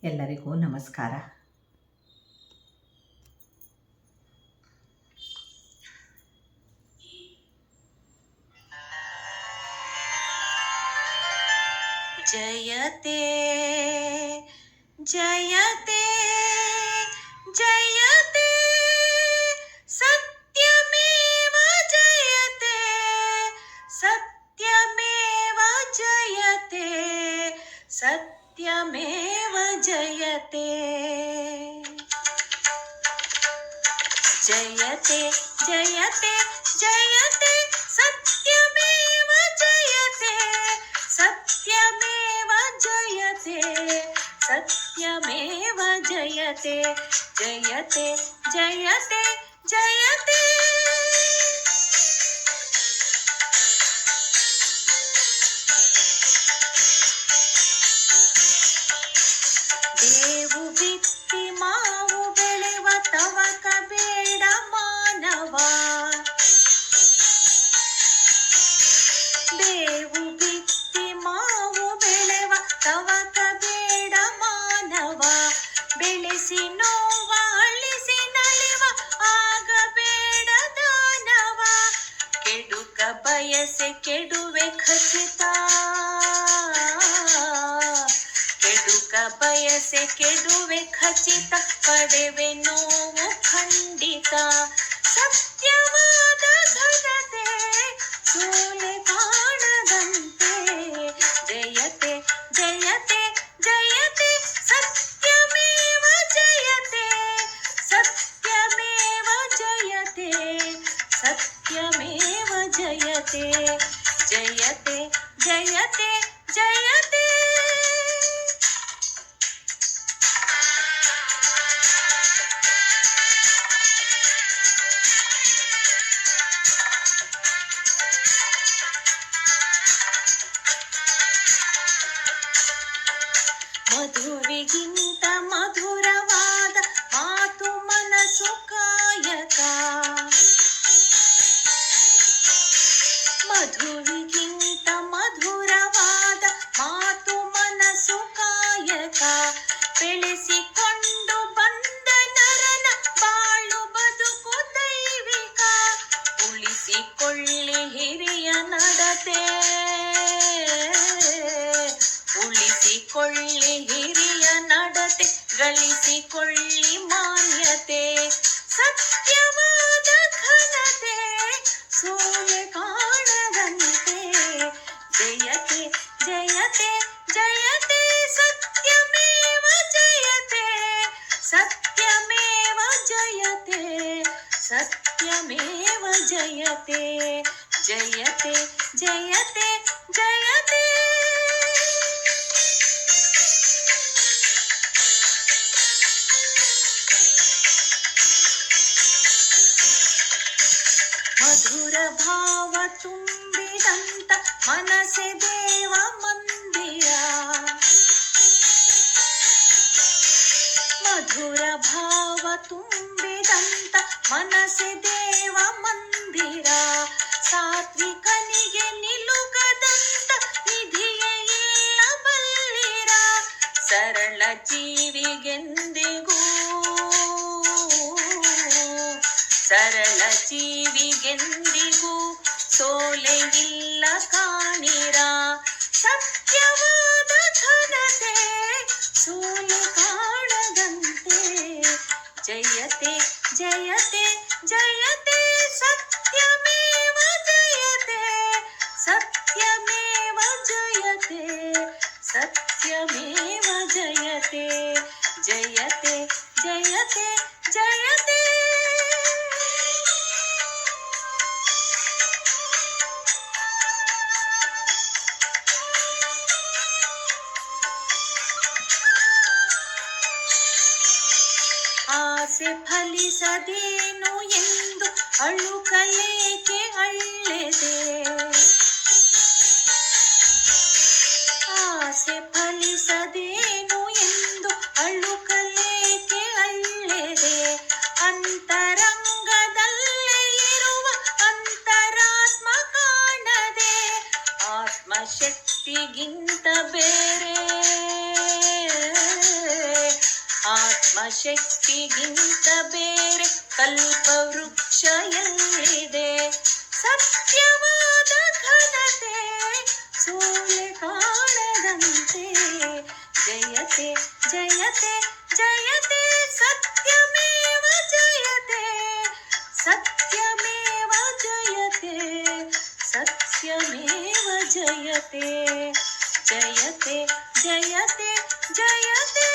ಎಲ್ಲರಿಗೂ ನಮಸ್ಕಾರ. ಜಯತೆ ಜಯತೆ ಜಯತೆ ಸತ್ಯಮೇವ ಜಯತೆ ಸತ್ಯಮೇವ ಜಯತೆ ಸತ್ಯಮೇವ ಜಯತೆ ಜಯತೆ ಜಯತೆ ಜಯತೆ ಸತ್ಯಮೇವ ಜಯತೆ ಸತ್ಯಮೇವ ಜಯತೆ ಸತ್ಯಮೇವ ಜಯತೆ ಜಯತೆ ಜಯತೆ ಜಯತೆ ದೇವು ಬಿತ್ತಿ ಮಾವು ಬೆಳೆವ ತವಕ ಬೇಡ ಮಾನವ ದೇವು ಬಿತ್ತಿ ಮಾವು ಬೆಳೆವ ತವಕ ಬೇಡ ಮಾನವ ಬೆಳೆಸಿ ನೋವ ಅಳಿಸಿ ನಲಿವ ಆಗಬೇಡ ದಾನವ ಕೆಡುಕ ಬಯಸೆ ಕೆಡುವೆ ಖಚಿತ ಕೆಡುಕ ಬಯಸೆ ಕೆಡುವೆ ಖಚಿತ ಪಡೆವೆ ನೋವು ಖಂಡಿತ ಸತ್ಯವಾದ ಘನತೆ ಸೋಲೆ ಕಾಣದಂತೆ ಜಯತೆ ಜಯತೆ ಜಯತೆ ಸತ್ಯಮೇವ ಜಯತೆ ಸತ್ಯಮೇವ ಜಯತೆ ಸತ್ಯಮೇವ ಜಯತೆ ಜಯತೆ ಜಯತೆ ಜಯತೆ ಮಧುವಿಗಿಂತ ಮಧುರವಾದ ಮಾತು ಮನಸ್ಸು ಕಾಯಕ ಮಧುವಿಗಿಂತ ಮಧುರವಾದ ಮಾತು ಮನಸ್ಸು ಕಾಯಕ ಬೆಳೆಸಿಕೊಂಡು ಬಂದ ನರನ ಬಾಳು ಬದುಕು ದೈವಿಕ ಉಳಿಸಿಕೊಳ್ಳಿ ಹಿರಿಯ ನಡತೆ ಉಳಿಸಿಕೊಳ್ಳಿ ಹಿರಿಯ ನಡತೆ ಗಳಿಸಿಕೊಳ್ಳಿ ಮಾನ್ಯತೆ ಸತ್ಯವಾದ ಘನತೆ ಸೋಲೆ ಕಾಣದಂತೆ ಜಯತೆ ಜಯತೆ ಜಯತೆ ಸತ್ಯಮೇವ ಜಯತೆ ಸತ್ಯಮೇವ ಜಯತೆ ಸತ್ಯಮೇವ ಜಯತೆ ಜಯತೆ ಜಯತೆ ಜಯತೆ ಮಧುರ ಭಾವ ತುಂಬಿದಂತ ಮನಸೆ ದೇವ ಮಂದಿರ ಮಧುರ ಭಾವ ತುಂಬಿದಂತ ಮನಸೆ ದೇವ ಮಂದಿರ ಸಾತ್ವಿಕನಿಗೆ ನಿಲುಕದಂತ ನಿಧಿಯ ಇಲ್ಲ ಬಲ್ಲಿರ ಸರಳ ಜೀವಿಗೆಂದಿಗೂ ಸರಳ ಜೀವಿಗೆಂದಿಗೂ ಸೋಲೆ ಇಲ್ಲ ಕಾಣಿರ ಸತ್ಯವಾದ ಘನತೆ ಸೋಲೆ ಕಾಣದಂತೆ ಜಯತೆ ಜಯತೆ ಜಯತೆ ಸತ್ಯಮೇವ ಜಯತೆ ಸತ್ಯಮೇವ ಜಯತೆ ಸತ್ಯಮೇವ ಜಯತೆ ಜಯತೆ ಜಯತೆ ಜಯತೆ ಆಸೆ ಫಲಿಸದೇನು ಎಂದು ಅಳುಕಲೇಕೆ ಅಳ್ಳೆದೆ ಆಸೆ ಫಲಿಸದೇನು ಎಂದು ಅಳುಕಲೇಕೆ ಅಳ್ಳೆದೆ ಅಂತರಂಗದಲ್ಲೇ ಇರುವ ಅಂತರಾತ್ಮ ಕಾಣದೆ ಆತ್ಮಶಕ್ತಿಗಿಂತ ಬೇರೆ ಆ ಶಕ್ತಿಗಿಂತ ಬೇರೆ ಕಲ್ಪವೃಕ್ಷ ಎಲ್ಲಿದೆ? ಸತ್ಯವಾದ ಘನತೆ ಸೋಲೆ ಕಾಣದಂತೆ. ಜಯತೆ ಜಯತೆ ಜಯತೆ ಸತ್ಯಮೇವ ಜಯತೆ, ಸತ್ಯಮೇವ ಜಯತೆ, ಸತ್ಯಮೇವ ಜಯತೆ. ಜಯತೆ ಜಯತೆ ಜಯತೆ.